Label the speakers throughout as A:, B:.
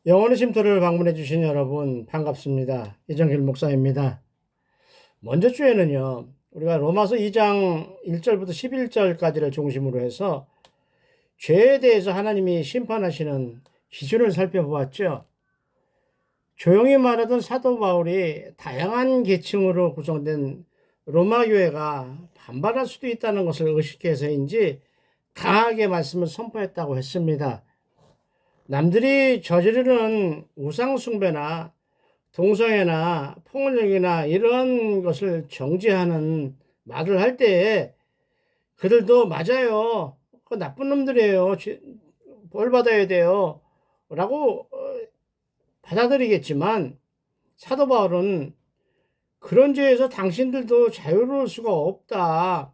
A: 영혼의 쉼터를 방문해 주신 여러분 반갑습니다. 이정길 목사입니다. 먼저 주에는요, 우리가 로마서 2장 1절부터 11절까지를 중심으로 해서 죄에 대해서 하나님이 심판하시는 기준을 살펴보았죠. 조용히 말하던 사도 바울이 다양한 계층으로 구성된 로마 교회가 반발할 수도 있다는 것을 의식해서인지 강하게 말씀을 선포했다고 했습니다. 남들이 저지르는 우상숭배나 동성애나 폭력이나 이런 것을 정죄하는 말을 할 때에 그들도 맞아요. 그 나쁜 놈들이에요. 벌 받아야 돼요. 라고 받아들이겠지만 사도 바울은 그런 죄에서 당신들도 자유로울 수가 없다.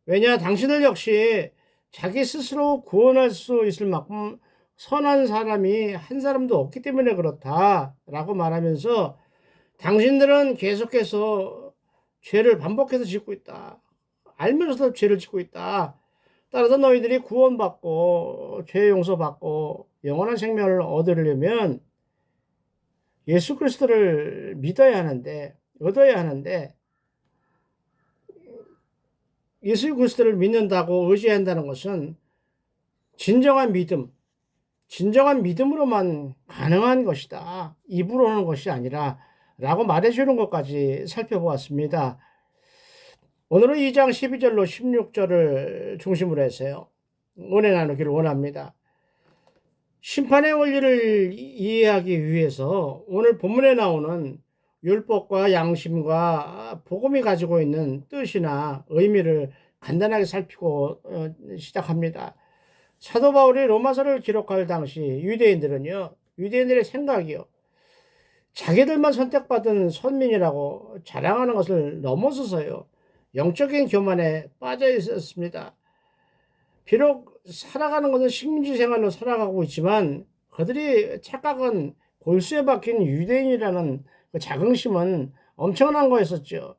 A: 왜냐, 당신들 역시 자기 스스로 구원할 수 있을 만큼 선한 사람이 한 사람도 없기 때문에 그렇다라고 말하면서 당신들은 계속해서 죄를 반복해서 짓고 있다. 알면서도 죄를 짓고 있다. 따라서 너희들이 구원받고 죄 용서받고 영원한 생명을 얻으려면 예수 그리스도를 믿어야 하는데, 얻어야 하는데, 예수 그리스도를 믿는다고 의지한다는 것은 진정한 믿음으로만 가능한 것이다. 입으로 하는 것이 아니라 라고 말해주는 것까지 살펴보았습니다. 오늘은 2장 12절로 16절을 중심으로 해서요, 은혜 나누기를 원합니다. 심판의 원리를 이해하기 위해서 오늘 본문에 나오는 율법과 양심과 복음이 가지고 있는 뜻이나 의미를 간단하게 살피고 시작합니다. 사도 바울이 로마서를 기록할 당시 유대인들의 생각이요, 자기들만 선택받은 선민이라고 자랑하는 것을 넘어서서요, 영적인 교만에 빠져 있었습니다. 비록 살아가는 것은 식민지 생활로 살아가고 있지만 그들이 착각은 골수에 박힌 유대인이라는 그 자긍심은 엄청난 거였었죠.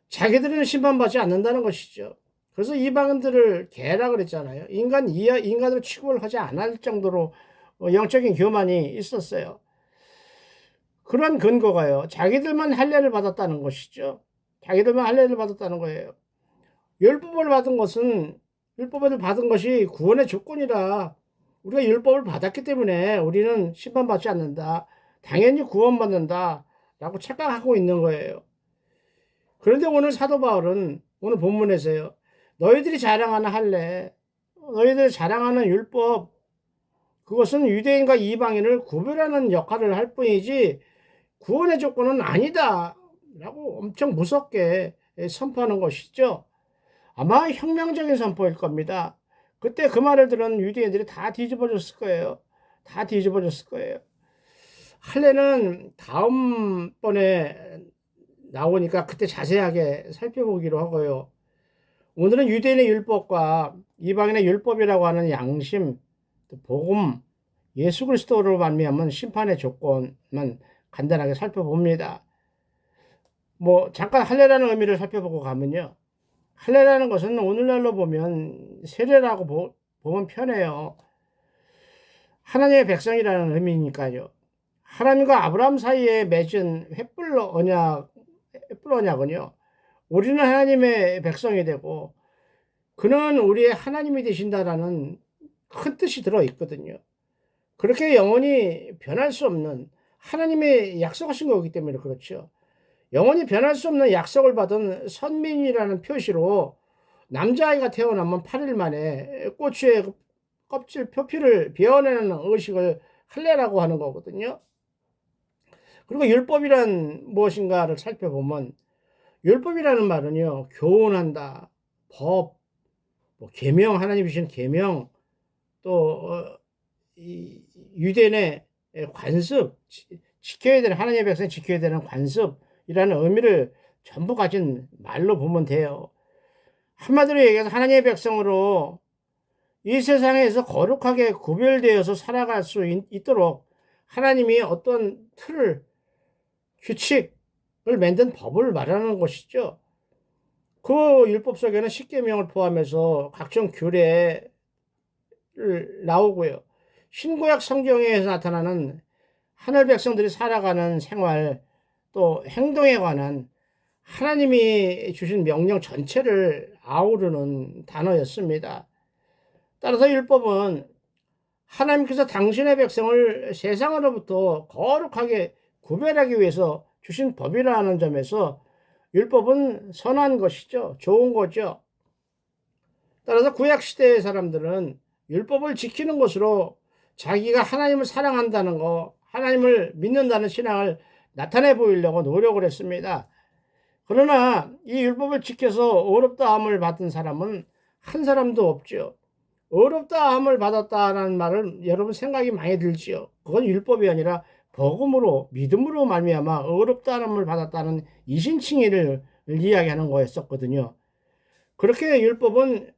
A: 자기들은 심판받지 않는다는 것이죠. 그래서 이방인들을 개라 그랬잖아요. 인간으로 취급을 하지 않을 정도로 영적인 교만이 있었어요. 그런 근거가요, 자기들만 할례를 받았다는 것이죠. 자기들만 할례를 받았다는 거예요. 율법을 받은 것이 구원의 조건이라, 우리가 율법을 받았기 때문에 우리는 심판받지 않는다, 당연히 구원받는다 라고 착각하고 있는 거예요. 그런데 오늘 사도 바울은 오늘 본문에서요, 너희들이 자랑하는 할례, 너희들이 자랑하는 율법, 그것은 유대인과 이방인을 구별하는 역할을 할 뿐이지 구원의 조건은 아니다 라고 엄청 무섭게 선포하는 것이죠. 아마 혁명적인 선포일 겁니다. 그때 그 말을 들은 유대인들이 다 뒤집어졌을 거예요. 다 뒤집어졌을 거예요. 할례는 다음번에 나오니까 그때 자세하게 살펴보기로 하고요. 오늘은 유대인의 율법과 이방인의 율법이라고 하는 양심, 복음, 예수 그리스도로 말미암은 심판의 조건만 간단하게 살펴봅니다. 잠깐 할례라는 의미를 살펴보고 가면요, 할례라는 것은 오늘날로 보면 세례라고 보면 편해요. 하나님의 백성이라는 의미니까요. 하나님과 아브라함 사이에 맺은 횃불 언약은요, 우리는 하나님의 백성이 되고 그는 우리의 하나님이 되신다라는 큰 뜻이 들어있거든요. 그렇게 영원히 변할 수 없는 하나님의 약속하신 거기 때문에 그렇죠. 영원히 변할 수 없는 약속을 받은 선민이라는 표시로 남자아이가 태어나면 8일 만에 꼬치의 껍질 표피를 베어내는 의식을 할례라고 하는 거거든요. 그리고 율법이란 무엇인가를 살펴보면 율법이라는 말은요, 교훈한다, 법, 계명, 하나님이 주신 계명, 또 유대인의 관습, 지켜야 되는, 하나님의 백성이 지켜야 되는 관습이라는 의미를 전부 가진 말로 보면 돼요. 한마디로 얘기해서 하나님의 백성으로 이 세상에서 거룩하게 구별되어서 살아갈 수 있도록 하나님이 어떤 규칙을 만든 법을 말하는 것이죠. 그 율법 속에는 십계명을 포함해서 각종 규례를 나오고요, 신구약 성경에서 나타나는 하늘 백성들이 살아가는 생활 또 행동에 관한 하나님이 주신 명령 전체를 아우르는 단어였습니다. 따라서 율법은 하나님께서 당신의 백성을 세상으로부터 거룩하게 구별하기 위해서 주신 법이라는 점에서 율법은 선한 것이죠. 좋은 거죠. 따라서 구약시대의 사람들은 율법을 지키는 것으로 자기가 하나님을 사랑한다는 거, 하나님을 믿는다는 신앙을 나타내 보이려고 노력을 했습니다. 그러나 이 율법을 지켜서 어렵다함을 받은 사람은 한 사람도 없죠. 어렵다함을 받았다는 말을 여러분 생각이 많이 들지요. 그건 율법이 아니라 복음으로 믿음으로 말미암아 어렵다함을 받았다는 이신칭의를 이야기하는 거였었거든요. 그렇게 율법은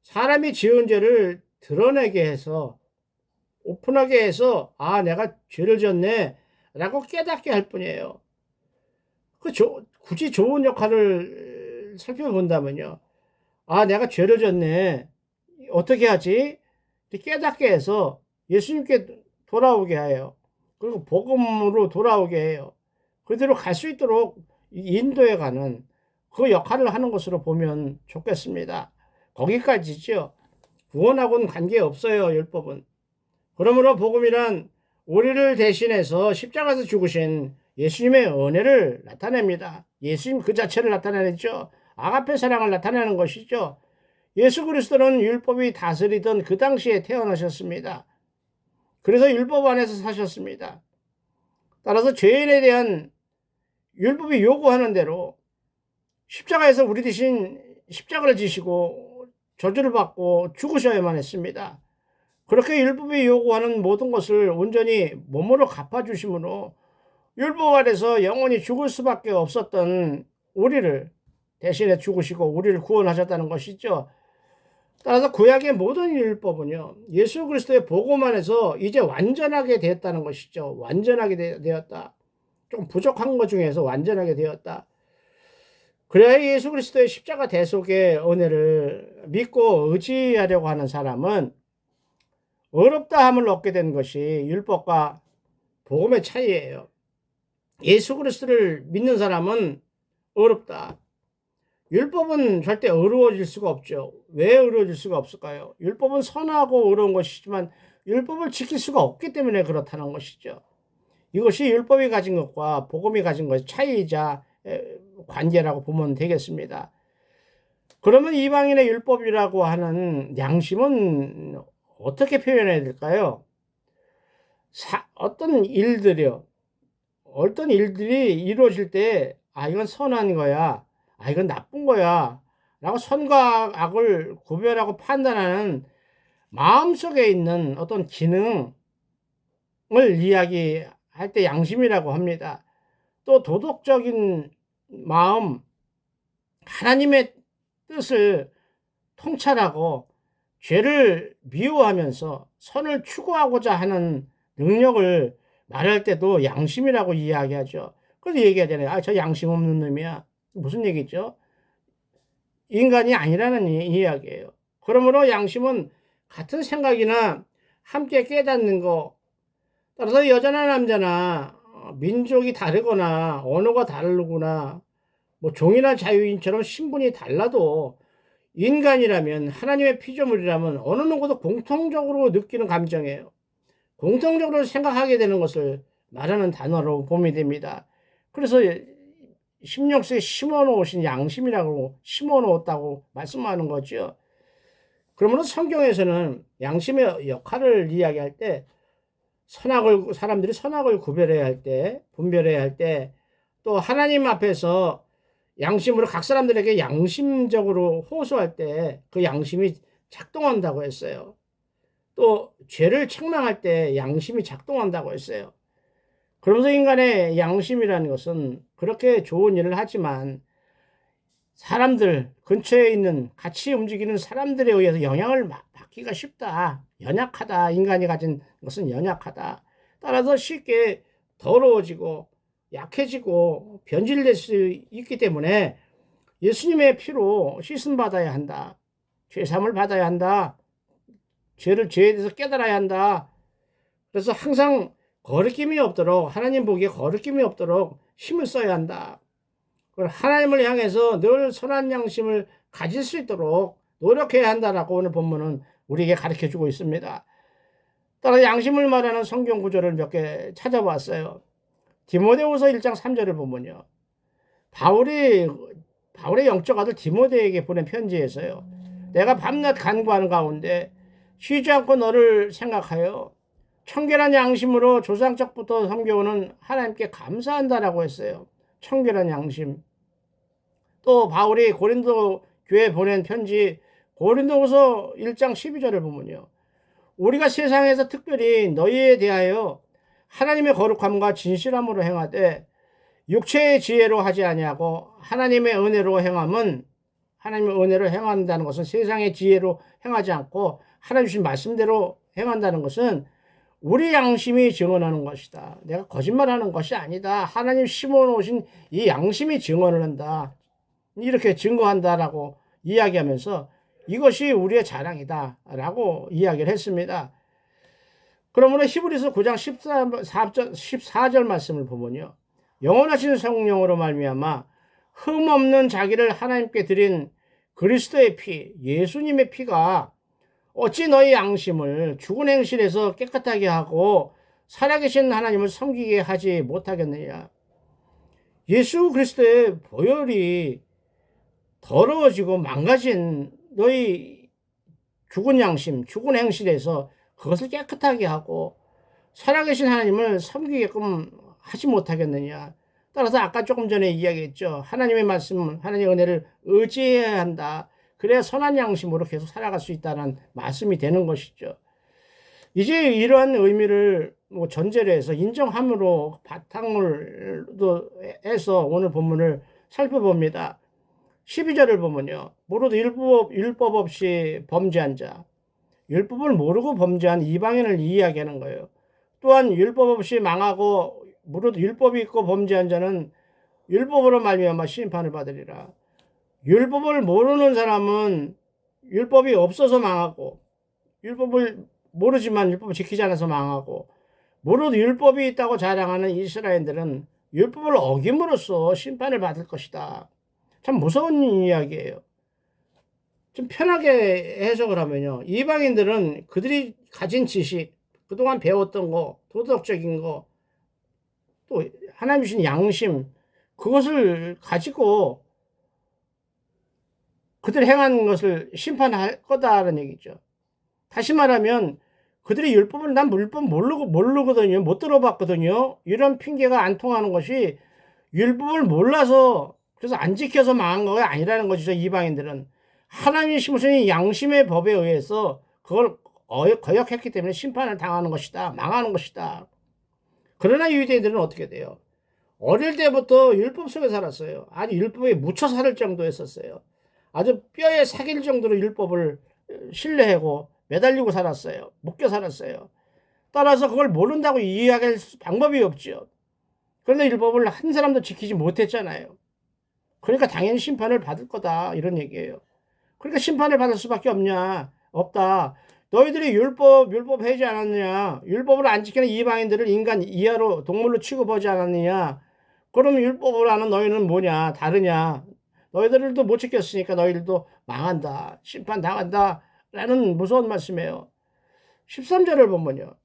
A: 사람이 지은 죄를 드러내게 해서 오픈하게 해서 내가 죄를 지었네 라고 깨닫게 할 뿐이에요. 굳이 좋은 역할을 살펴본다면요. 내가 죄를 지었네. 어떻게 하지? 깨닫게 해서 예수님께 돌아오게 해요. 그리고 복음으로 돌아오게 해요. 그대로 갈 수 있도록 인도해 가는 그 역할을 하는 것으로 보면 좋겠습니다. 거기까지죠. 구원하고는 관계없어요, 율법은. 그러므로 복음이란 우리를 대신해서 십자가에서 죽으신 예수님의 은혜를 나타냅니다. 예수님 그 자체를 나타내죠. 아가페 사랑을 나타내는 것이죠. 예수 그리스도는 율법이 다스리던 그 당시에 태어나셨습니다. 그래서 율법 안에서 사셨습니다. 따라서 죄인에 대한 율법이 요구하는 대로 십자가에서 우리 대신 십자가를 지시고 저주를 받고 죽으셔야만 했습니다. 그렇게 율법이 요구하는 모든 것을 온전히 몸으로 갚아주심으로 율법 아래서 영원히 죽을 수밖에 없었던 우리를 대신에 죽으시고 우리를 구원하셨다는 것이죠. 따라서 구약의 모든 율법은요, 예수 그리스도의 복음 안에서 이제 완전하게 되었다는 것이죠. 완전하게 되었다. 좀 부족한 것 중에서 완전하게 되었다. 그래야 예수 그리스도의 십자가 대속의 은혜를 믿고 의지하려고 하는 사람은 어렵다함을 얻게 된 것이 율법과 복음의 차이예요. 예수 그리스도를 믿는 사람은 어렵다. 율법은 절대 어려워질 수가 없죠. 왜 어려워질 수가 없을까요? 율법은 선하고 어려운 것이지만 율법을 지킬 수가 없기 때문에 그렇다는 것이죠. 이것이 율법이 가진 것과 복음이 가진 것의 차이이자 관계라고 보면 되겠습니다. 그러면 이방인의 율법이라고 하는 양심은 어떻게 표현해야 될까요? 어떤 일들이 이루어질 때 이건 선한 거야. 이건 나쁜 거야. 라고 선과 악을 구별하고 판단하는 마음속에 있는 어떤 기능을 이야기할 때 양심이라고 합니다. 또 도덕적인 마음, 하나님의 뜻을 통찰하고 죄를 미워하면서 선을 추구하고자 하는 능력을 말할 때도 양심이라고 이야기하죠. 그래서 얘기하잖아요. 저 양심 없는 놈이야. 무슨 얘기죠? 인간이 아니라는 이야기예요. 그러므로 양심은 같은 생각이나 함께 깨닫는 거, 따라서 여자나 남자나 민족이 다르거나 언어가 다르구나 종이나 자유인처럼 신분이 달라도 인간이라면 하나님의 피조물이라면 어느 누구도 공통적으로 느끼는 감정이에요. 공통적으로 생각하게 되는 것을 말하는 단어로 보면 됩니다. 그래서 16세에 심어놓으신 양심이라고 심어놓았다고 말씀하는 거죠. 그러므로 성경에서는 양심의 역할을 이야기할 때 사람들이 선악을 구별해야 할 때, 분별해야 할 때, 또 하나님 앞에서 양심으로 각 사람들에게 양심적으로 호소할 때 그 양심이 작동한다고 했어요. 또 죄를 책망할 때 양심이 작동한다고 했어요. 그러면서 인간의 양심이라는 것은 그렇게 좋은 일을 하지만 사람들 근처에 있는 같이 움직이는 사람들에 의해서 영향을 받기가 쉽다. 연약하다. 인간이 가진 것은 연약하다. 따라서 쉽게 더러워지고 약해지고 변질될 수 있기 때문에 예수님의 피로 씻음 받아야 한다. 죄사함을 받아야 한다. 죄에 대해서 깨달아야 한다. 그래서 항상 거리낌이 없도록, 하나님 보기에 거리낌이 없도록 힘을 써야 한다. 하나님을 향해서 늘 선한 양심을 가질 수 있도록 노력해야 한다라고 오늘 본문은 우리에게 가르쳐 주고 있습니다. 따라 양심을 말하는 성경 구절을 몇 개 찾아봤어요. 디모데후서 1장 3절을 보면요. 바울의 영적 아들 디모데에게 보낸 편지에서요. 내가 밤낮 간구하는 가운데 쉬지 않고 너를 생각하여 청결한 양심으로 조상적부터 섬겨오는 하나님께 감사한다라고 했어요. 청결한 양심. 또 바울이 고린도 교회에 보낸 편지 고린도후서 1장 12절을 보면요. 우리가 세상에서 특별히 너희에 대하여 하나님의 거룩함과 진실함으로 행하되 육체의 지혜로 하지 아니하고 하나님의 은혜로 행함은, 하나님의 은혜로 행한다는 것은 세상의 지혜로 행하지 않고 하나님 주신 말씀대로 행한다는 것은 우리 양심이 증언하는 것이다. 내가 거짓말하는 것이 아니다. 하나님 심어놓으신 이 양심이 증언을 한다. 이렇게 증거한다라고 이야기하면서 이것이 우리의 자랑이다 라고 이야기를 했습니다. 그러므로 히브리서 9장 14절 말씀을 보면요. 영원하신 성령으로 말미암아 흠없는 자기를 하나님께 드린 그리스도의 피, 예수님의 피가 어찌 너희 양심을 죽은 행실에서 깨끗하게 하고 살아계신 하나님을 섬기게 하지 못하겠느냐. 예수 그리스도의 보혈이 더러워지고 망가진 너희 죽은 양심, 죽은 행실에서 그것을 깨끗하게 하고 살아계신 하나님을 섬기게끔 하지 못하겠느냐. 따라서 아까 조금 전에 이야기했죠. 하나님의 말씀, 하나님의 은혜를 의지해야 한다. 그래야 선한 양심으로 계속 살아갈 수 있다는 말씀이 되는 것이죠. 이제 이러한 의미를 전제로 해서 인정함으로 바탕을 해서 오늘 본문을 살펴봅니다. 12절을 보면요. 모르도 율법 없이 범죄한 자, 율법을 모르고 범죄한 이방인을 이야기하는 거예요. 또한 율법 없이 망하고 무릇 율법이 있고 범죄한 자는 율법으로 말미암아 심판을 받으리라. 율법을 모르는 사람은 율법이 없어서 망하고, 율법을 모르지만 율법을 지키지 않아서 망하고, 무릇 율법이 있다고 자랑하는 이스라엘들은 율법을 어김으로써 심판을 받을 것이다. 참 무서운 이야기예요. 좀 편하게 해석을 하면요. 이방인들은 그들이 가진 지식, 그동안 배웠던 거, 도덕적인 거, 또 하나님 주신 양심, 그것을 가지고 그들 행한 것을 심판할 거다라는 얘기죠. 다시 말하면 그들이 율법을 난 율법 모르거든요. 못 들어봤거든요. 이런 핑계가 안 통하는 것이 율법을 몰라서 그래서 안 지켜서 망한 거가 아니라는 것이죠. 이방인들은 하나님이 심으신 양심의 법에 의해서 그걸 거역했기 때문에 심판을 당하는 것이다. 망하는 것이다. 그러나 유대인들은 어떻게 돼요? 어릴 때부터 율법 속에 살았어요. 아주 율법에 묻혀 살 정도였었어요. 아주 뼈에 새길 정도로 율법을 신뢰하고 매달리고 살았어요. 묶여 살았어요. 따라서 그걸 모른다고 이해할 방법이 없죠. 그런데 율법을 한 사람도 지키지 못했잖아요. 그러니까 당연히 심판을 받을 거다 이런 얘기예요. 그러니까 심판을 받을 수밖에 없다. 너희들이 율법 해지 않았느냐. 율법을 안 지키는 이방인들을 인간 이하로 동물로 취급하지 않았느냐. 그럼 율법을 아는 너희는 뭐냐, 다르냐. 너희들도 못 지켰으니까 너희들도 망한다, 심판당한다 라는 무서운 말씀이에요. 13절을 보면요.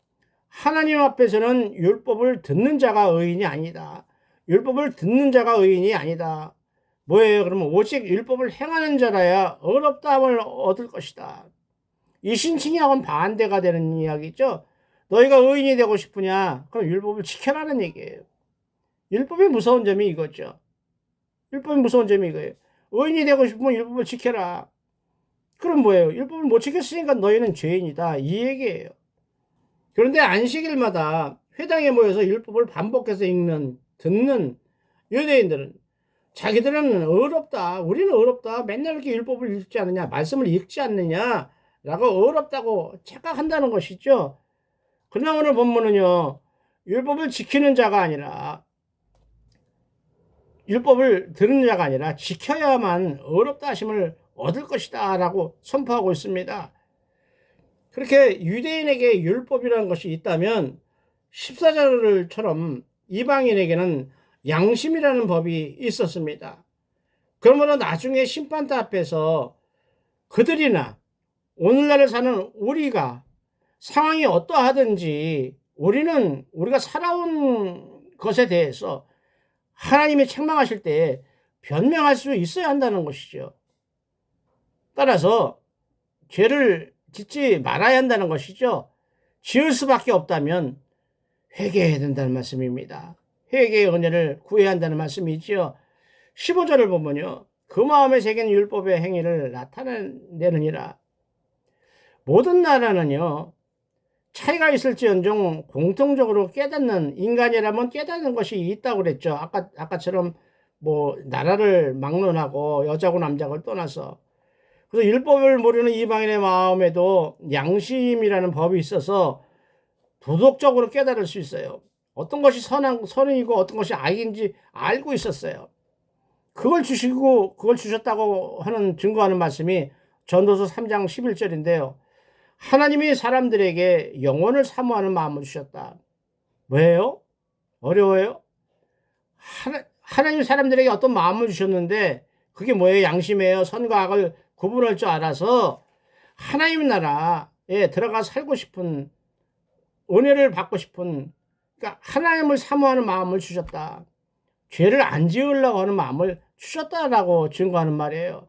A: 하나님 앞에서는 율법을 듣는 자가 의인이 아니다. 율법을 듣는 자가 의인이 아니다. 뭐예요? 그러면 오직 율법을 행하는 자라야 의롭다함을 얻을 것이다. 이 신칭하고는 반대가 되는 이야기죠. 너희가 의인이 되고 싶으냐? 그럼 율법을 지켜라는 얘기예요. 율법의 무서운 점이 이거죠. 율법의 무서운 점이 이거예요. 의인이 되고 싶으면 율법을 지켜라. 그럼 뭐예요? 율법을 못 지켰으니까 너희는 죄인이다. 이 얘기예요. 그런데 안식일마다 회당에 모여서 율법을 반복해서 듣는 유대인들은 자기들은 의롭다. 우리는 의롭다. 맨날 이렇게 율법을 읽지 않느냐. 말씀을 읽지 않느냐. 라고 의롭다고 착각한다는 것이죠. 그러나 오늘 본문은요. 율법을 지키는 자가 아니라 율법을 들은 자가 아니라 지켜야만 의롭다 하심을 얻을 것이다 라고 선포하고 있습니다. 그렇게 유대인에게 율법이라는 것이 있다면 14절처럼 이방인에게는 양심이라는 법이 있었습니다. 그러므로 나중에 심판대 앞에서 그들이나 오늘날을 사는 우리가 상황이 어떠하든지 우리가 살아온 것에 대해서 하나님이 책망하실 때 변명할 수 있어야 한다는 것이죠. 따라서 죄를 짓지 말아야 한다는 것이죠. 지을 수밖에 없다면 회개해야 된다는 말씀입니다. 회개의 은혜를 구해야 한다는 말씀이지요. 15절을 보면요. 그 마음에 새긴 율법의 행위를 나타내느니라. 모든 나라는요. 차이가 있을지언정 공통적으로 깨닫는, 인간이라면 깨닫는 것이 있다고 그랬죠. 아까처럼 나라를 막론하고 여자고 남자고 떠나서. 그래서 율법을 모르는 이방인의 마음에도 양심이라는 법이 있어서 도덕적으로 깨달을 수 있어요. 어떤 것이 선이고 어떤 것이 악인지 알고 있었어요. 그걸 주셨다고 하는 증거하는 말씀이 전도서 3장 11절인데요. 하나님이 사람들에게 영혼을 사모하는 마음을 주셨다. 뭐예요? 어려워요? 하나님 사람들에게 어떤 마음을 주셨는데 그게 뭐예요? 양심이에요. 선과 악을 구분할 줄 알아서 하나님 나라에 들어가 살고 싶은, 은혜를 받고 싶은, 그러니까 하나님을 사모하는 마음을 주셨다. 죄를 안 지으려고 하는 마음을 주셨다라고 증거하는 말이에요.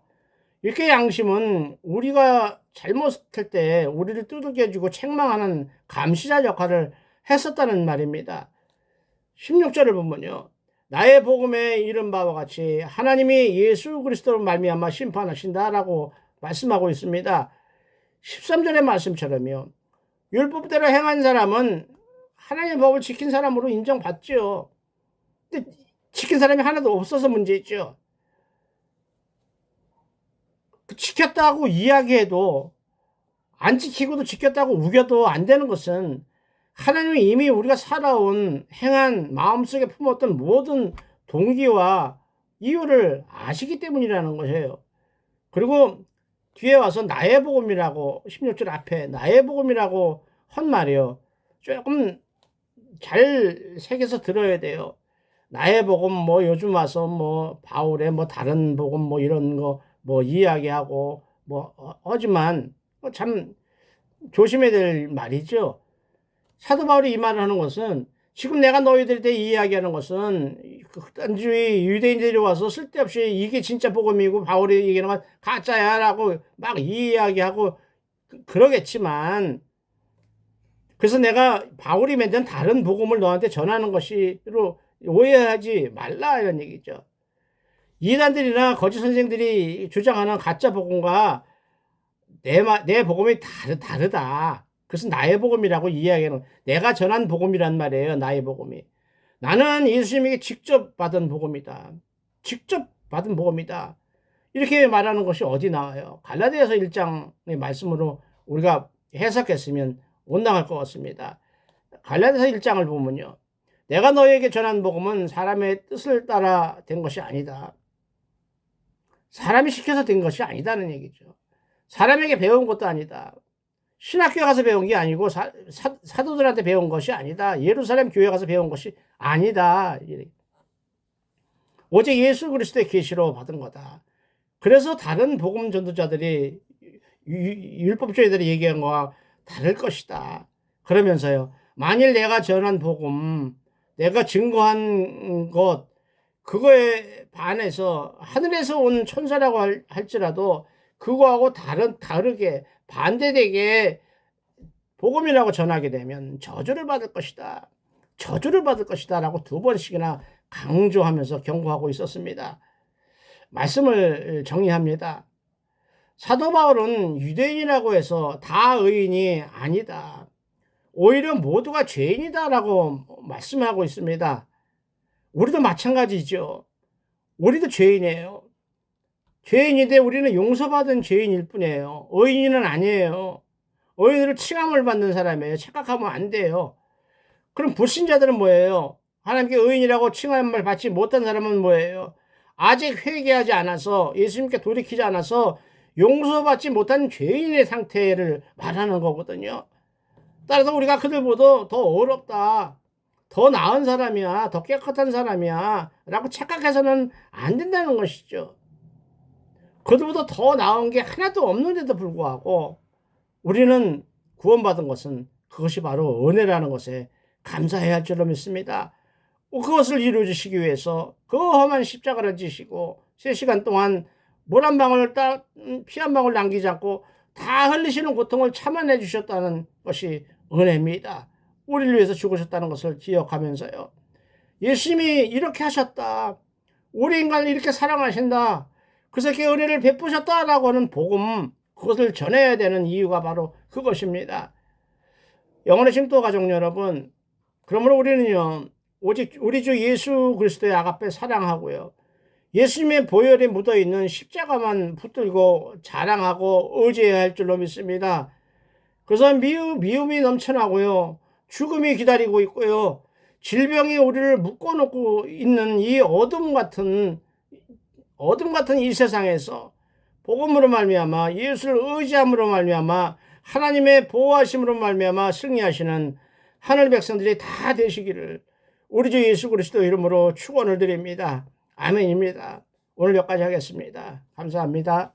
A: 이렇게 양심은 우리가 잘못할 때 우리를 두들겨주고 책망하는 감시자 역할을 했었다는 말입니다. 16절을 보면요. 나의 복음에 이른 바와 같이 하나님이 예수 그리스도로 말미암아 심판하신다라고 말씀하고 있습니다. 13절의 말씀처럼요. 율법대로 행한 사람은 하나님의 법을 지킨 사람으로 인정받죠. 근데 지킨 사람이 하나도 없어서 문제있죠. 지켰다고 이야기해도 안 지키고도 지켰다고 우겨도 안 되는 것은 하나님이 이미 우리가 살아온 행한 마음속에 품었던 모든 동기와 이유를 아시기 때문이라는 것이에요. 그리고 뒤에 와서 나의 복음이라고 16절 앞에 나의 복음이라고 한 말이에요. 조금 잘 새겨서 들어야 돼요. 나의 복음 요즘 와서 바울의 다른 복음 이런 거 이야기하고 하지만 참 조심해야 될 말이죠. 사도 바울이 이 말을 하는 것은 지금 내가 너희들한테 이야기하는 것은 극단주의 유대인들이 와서 쓸데없이 이게 진짜 복음이고 바울이 얘기하는 건 가짜야 라고 막 이야기하고 그러겠지만, 그래서 내가 바울이 만든 다른 복음을 너한테 전하는 것이로 오해하지 말라 이런 얘기죠. 이단들이나 거짓 선생들이 주장하는 가짜 복음과 내 복음이 다르다. 그래서 나의 복음이라고 이야기하는, 내가 전한 복음이란 말이에요. 나의 복음이. 나는 예수님에게 직접 받은 복음이다. 직접 받은 복음이다. 이렇게 말하는 것이 어디 나와요? 갈라디아서 1장의 말씀으로 우리가 해석했으면 온당할 것 같습니다. 갈라디아서 1장을 보면요. 내가 너에게 전한 복음은 사람의 뜻을 따라 된 것이 아니다. 사람이 시켜서 된 것이 아니다는 얘기죠. 사람에게 배운 것도 아니다. 신학교에 가서 배운 게 아니고 사도들한테 배운 것이 아니다. 예루살렘 교회 가서 배운 것이 아니다. 오직 예수 그리스도의 계시로 받은 거다. 그래서 다른 복음 전도자들이 율법주의들이 얘기한 거와 다를 것이다. 그러면서요. 만일 내가 전한 복음, 내가 증거한 것, 그거에 반해서 하늘에서 온 천사라고 할지라도 그거하고 다르게 반대되게 복음이라고 전하게 되면 저주를 받을 것이다. 저주를 받을 것이다 라고 2번씩이나 강조하면서 경고하고 있었습니다. 말씀을 정리합니다. 사도 바울은 유대인이라고 해서 다 의인이 아니다. 오히려 모두가 죄인이다라고 말씀하고 있습니다. 우리도 마찬가지죠. 우리도 죄인이에요. 죄인인데 우리는 용서받은 죄인일 뿐이에요. 의인은 아니에요. 의인으로 칭함을 받는 사람이에요. 착각하면 안 돼요. 그럼 불신자들은 뭐예요? 하나님께 의인이라고 칭함을 받지 못한 사람은 뭐예요? 아직 회개하지 않아서, 예수님께 돌이키지 않아서 용서받지 못한 죄인의 상태를 말하는 거거든요. 따라서 우리가 그들보다 더 어렵다, 더 나은 사람이야, 더 깨끗한 사람이야 라고 착각해서는 안 된다는 것이죠. 그들보다 더 나은 게 하나도 없는데도 불구하고 우리는 구원받은 것은 그것이 바로 은혜라는 것에 감사해야 할 줄로 믿습니다. 그것을 이루어주시기 위해서 그 험한 십자가를 지시고 3시간 동안 물 한 방울, 피 한 방울 남기지 않고 다 흘리시는 고통을 참아내 주셨다는 것이 은혜입니다. 우리를 위해서 죽으셨다는 것을 기억하면서요. 예수님이 이렇게 하셨다, 우리 인간을 이렇게 사랑하신다, 그 새끼 은혜를 베푸셨다라고 하는 복음, 그것을 전해야 되는 이유가 바로 그것입니다. 영혼의 성도 가족 여러분, 그러므로 우리는요, 오직 우리 주 예수 그리스도의 아가페 사랑하고요, 예수님의 보혈에 묻어있는 십자가만 붙들고 자랑하고 의지해야 할 줄로 믿습니다. 그래서 미움이 넘쳐나고요, 죽음이 기다리고 있고요, 질병이 우리를 묶어놓고 있는 이 어둠 같은 이 세상에서 복음으로 말미암아 예수를 의지함으로 말미암아 하나님의 보호하심으로 말미암아 승리하시는 하늘 백성들이 다 되시기를 우리 주 예수 그리스도 이름으로 축원을 드립니다. 아멘입니다. 오늘 여기까지 하겠습니다. 감사합니다.